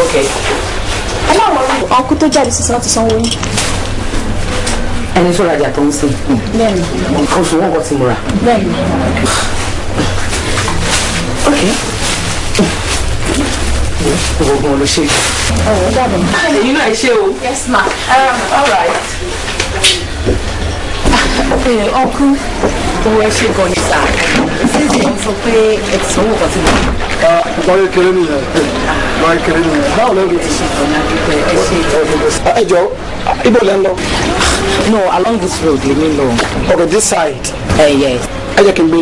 Okay. ẹ má wọrí ọkùn tó jáde sísan ti sanwó yín. ẹni tó rajà tó ń sìn. bẹ́ẹ̀ni. oṣù wọn kò ti múra. bẹ́ẹ̀ni. Okay. Gbogbo ló ṣe. ọ̀rọ̀ dàbọ̀. èyí náà ṣe o. Yes ma. All right. ọkùn owó ẹ ṣe gan ni sáà. ṣéèjì ń sọ pé ẹ ti sanwó kan sí mi. lọ́yẹ̀ kéré nìyẹn lọ́yẹ̀ kéré nìyẹn báwo lẹ́rù ti ṣe. ọ̀nà àdúgbò ẹ ṣe. ẹ jọ ibo lẹ́ ń lọ. No, along this road lèmi lọ. Okay, this side. Yes. ẹ jẹ́ kí n gbé.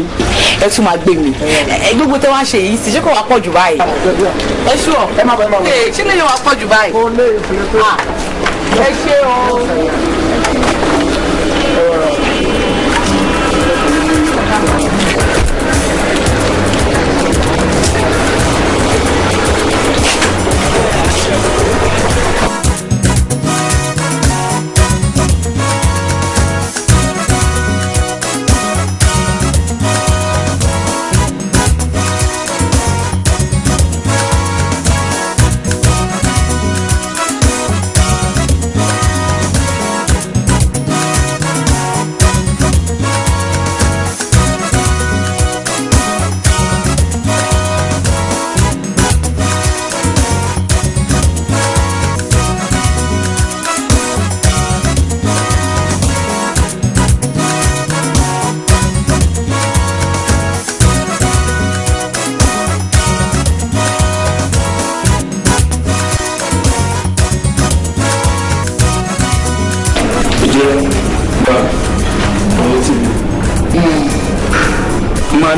ẹ tún máa gbé mi. gbogbo tẹ wá ṣe yìí sì ṣé kò wá pọ̀ jù báyìí. ẹ ṣú ọ. ẹ má bọ̀ ẹ má bọ̀. ṣé lè yẹ wá pọ̀ jù báyìí. o lè ìpínlẹ̀ tó. ẹ ṣé o.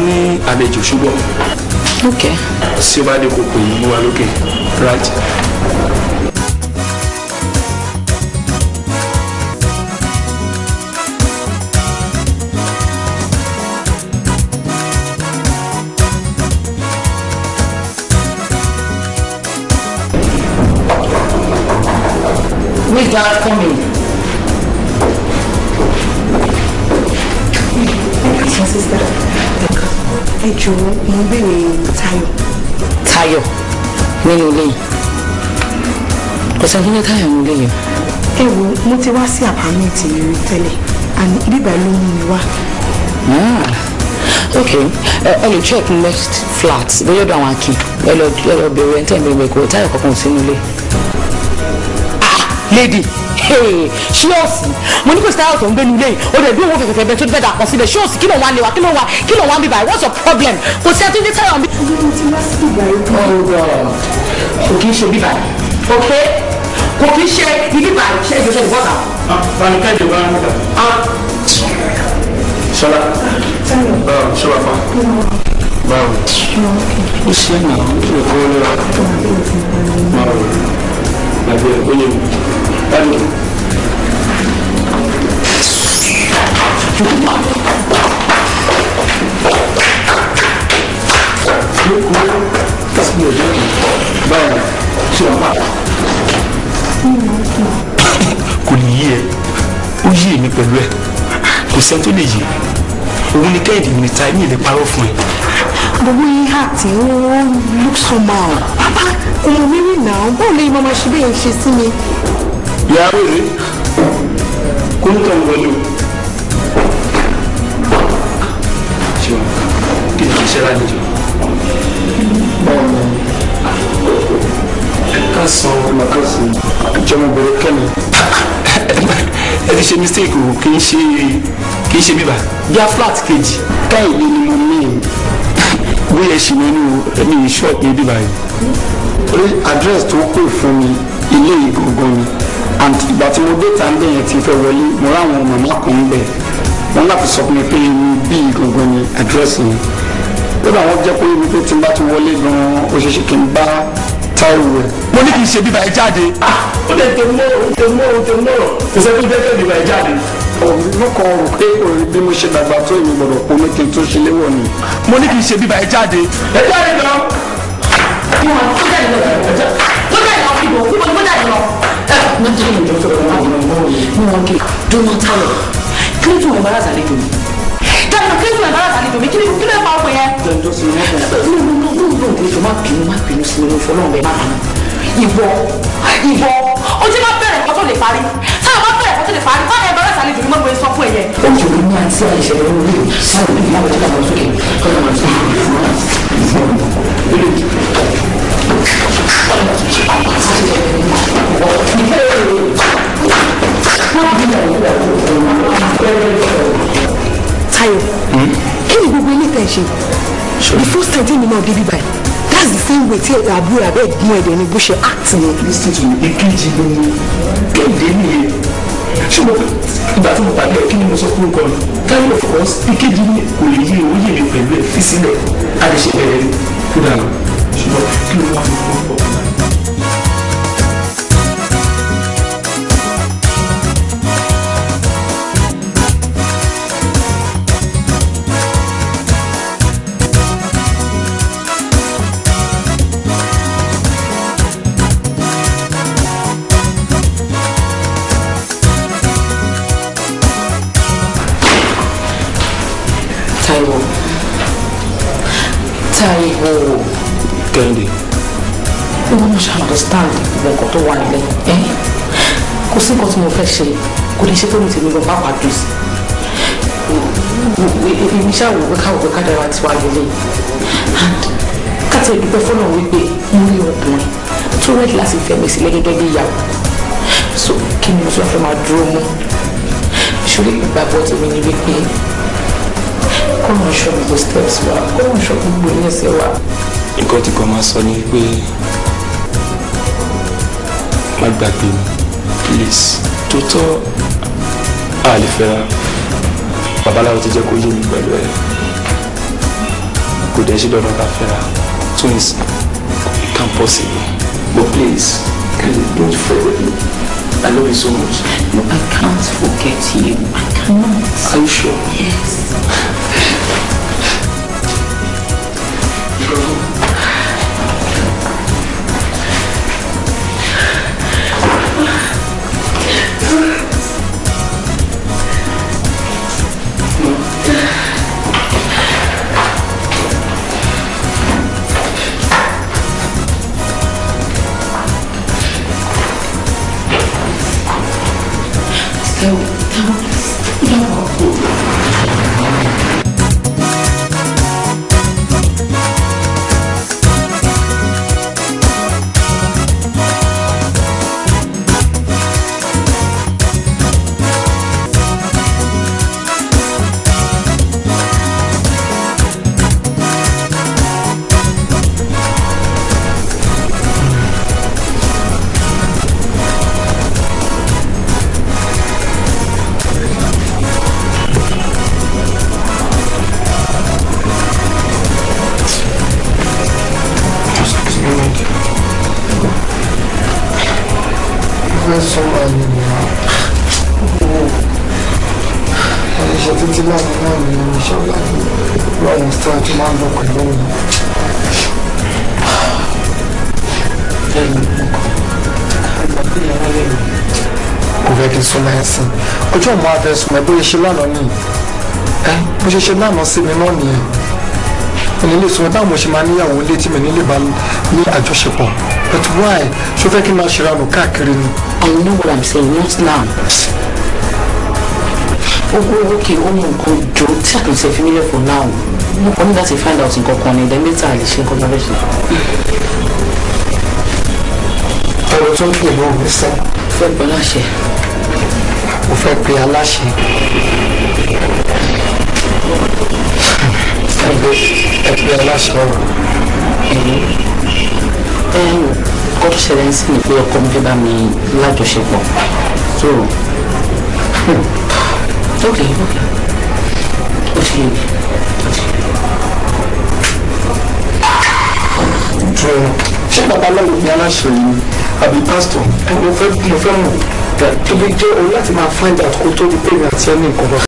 ní àlejò ṣùgbọ́n. Okay. sí ó bá dé kókò yìí mú wa lókè right. Where's that coming? My sister. Ẹ jọ̀ọ́ mo ń béèrè Táyọ̀. Táyọ̀ nínú ilé yìí. Kò sẹ́ni ní Táyọ̀ nínú ilé yìí. Ẹ wo mo ti wá sí àpámẹ́ǹtì mi rí tẹ́lẹ̀ àní ibi ìbàlẹ̀ ló mú mi wá. Okay, ẹ lè check next flat bóyá ọ̀dọ̀ àwọn akin ẹ lọ bẹ̀rẹ̀ ẹ̀ ń tẹ̀lé ìgbẹ́ kò Táyọ̀ kankan sínú ilé. Lady ṣíọ́ọ̀sì mo ní kò sí Táyọ̀ tó ń gbé nílé yìí ó dẹ̀ bí owó fẹ̀fẹ̀ bẹ́ẹ̀ tó bẹ́ẹ̀ dà pọ̀ síbẹ̀ ṣíọ́ọ̀sì kí ló wá lé wa kí ló wá ń bí báyìí what's your problem kò sí ẹtí ní Táyọ̀ bí. mo ti wá sí ìgbà yìí. kò kì í ṣe bíbá yìí ok kò kì í ṣe bíbá yìí ṣe ìgbésẹ̀ ìbọ̀dà. Bánikẹ́ ìjọba ń gbà. Ṣọlá. Báwo ṣé wàá fa? Báwo. Ó ṣe é nà ó ṣe kó lera. Báwo. Àbí ẹ̀ ó yẹ mi. Báyìí. Báwo ṣe wàá fa? Kò ní yí ẹ, ó yí èmi pẹ̀lú ẹ, kò sẹ́ni tó lè yí. Òun ni Kẹ́hìndé mi ní ta ẹ̀mí lè parọ́ fún ẹ. Gbogbo yín àti ó look so mal. Ọmọ mi rí náà báwo lè máa ṣe bẹ́ẹ̀ ṣe sí mi. Ìyàwó rẹ̀ kó ń tọ̀ wọlé o. Ṣé o kí ni kì í ṣe lálejò? Ká san ọmọ ká san ìjọba bẹ̀rẹ̀ kẹ́mi. Ẹ ti ṣe mistake o kì í ṣe bíbá. Bí a flat kejì. Kẹ́hìndé ni mo ní bóyá ṣì nínú ẹ̀mí ṣọ́ọ̀pù bíbá yìí. Torí address tó pè fún mi ilé ìgbọ̀ngàn mi and ìgbà tí mo dé tàǹdé yẹn ti fẹ́ wọlé mo ráwọn màmá kan ń bẹ̀ wọ́n láti sọ fún mi pé bí ìgbọ̀ngàn ni address yẹn. Lọ́dọ̀ àwọn jẹ́ pé mi pé tí n bá ti wọlé gan-an ó ṣeé ṣe kí n bá Táíwò rẹ̀. Mo ní kì í ṣe bíbá ẹ jáde. Ó lè tó mọ́rọ̀ kò sẹ́ tó jẹ́ kí bíbá ẹ jáde. Mo kàn rò pé bí mo ṣe dàgbà tó èmi gbọ́dọ̀ pọ̀ ní kí n tó ṣe léwọ̀ ni. Mo ní kì í ṣe bíbá ẹ jáde. Ẹ jáde lọ. ìwọ ó ti máa bẹ̀rẹ̀ kó tó lè parí táwọn bá bẹ̀rẹ̀ kó tó lè parí táwọn ẹ̀bẹ̀rẹ̀ sáré jù ní mọ́gbé sọ fún ẹ̀yẹ. ó jù mí ní àti àìṣẹ̀lẹ̀ lórí rẹ̀ sáà ní ìyá ọ̀tá lọ sókè kọ́nà máa sókè Tayo, kí ni gbogbo ilé tẹ̀ ṣe? The first time tí mi náà débi báyìí, that's the same way tí àbúrò abẹ́ ìgbìmọ̀ ẹ̀dẹ̀ ni bó ṣe act ni. listen to me ìkejì ló ní kéde nìyẹn ṣùgbọ́n ìgbà tí mo pàdé kí ni mo sọ fún nǹkan Tayo of course ìkejì ní kò lè yí owó yèmí pẹ̀lú ẹ̀ fi sílẹ̀ a lè ṣe bẹ̀rẹ̀ ní kódà lọ ṣùgbọ́n kí ló wà ní fún ọ̀pọ̀. Tayo. Kẹ́hìndé. Ìwọ náà ṣe understand nǹkan tó wà nílẹ̀. Kò sí nǹkan tí mo fẹ́ ṣe kò lè ṣe tó ní tèmi lọ bá wà dùn sí. Èmi ṣáà wò pé ká dára tiwa lélẹ̀. And káti ẹ̀dúpẹ́ fọ́nà wípé mo rí ọkùnrin tó rẹ́dí láti fẹ́ mi sílẹ̀ gẹ́gẹ́ bí ìyàwó. So kí ni mo tún fẹ́ máa dúró mú? Ṣùgbọ́n ìgbàgbọ́ tèmi ni wípé kọ́nà ṣọ́ gbogbo steps wa kọ́nà ṣọ́ gbogbo ẹsẹ̀ wa. nǹkan tí kò máa sọ ni pé má gbàgbé mi please tó tọ́ a lè fẹ́ra babaláwo ti jẹ́ kó yé mi pẹ̀lú ẹ̀ kò dẹ̀ ṣe dandan ká fẹ́ra twins it can possible but please don't forget me I love you so much. No, I can't forget you. I cannot. Are you sure? Yes. ọjọ́ ìmọ̀ àfẹ́sùn ẹ̀ bó ṣe lánàá ní bó ṣe lánàá sí mi náà nìyẹn ẹni lè sọ báwo mo ṣe máa níyàwó ilé tí mi nílé bá ní àjọṣepọ̀ but why ṣó fẹ́ kí n máa ṣe ìranù káàkiri ni. I know what I'm saying not now. Okay ó mú nǹkan jò tí àtúnṣe fi mílẹ̀ for now mo kàn ní láti find out nǹkan kan ní ẹ̀dẹ̀ mẹ́ta lè ṣe nǹkan tó fẹ́ ṣe. ọ̀rọ̀ tó ń pè lóhùn mi sẹ́. fẹ́ gbọ́ láṣẹ. mo fẹ́ pe aláṣẹ ẹgbẹ́ aláṣẹ ọ̀rọ̀. kọ́ tó ṣẹlẹ̀ ń sìn ní pé ọkọ mi fẹ́ bá mi lájọṣepọ̀ so okay ó ti yé mi. ṣé babaláwo ni aláṣẹ yìí àbí pásítọ̀ mo fẹ́ mọ̀ tó bí jẹ́ òun láti máa find out kó tó di pé mi àti ẹni nǹkan bá.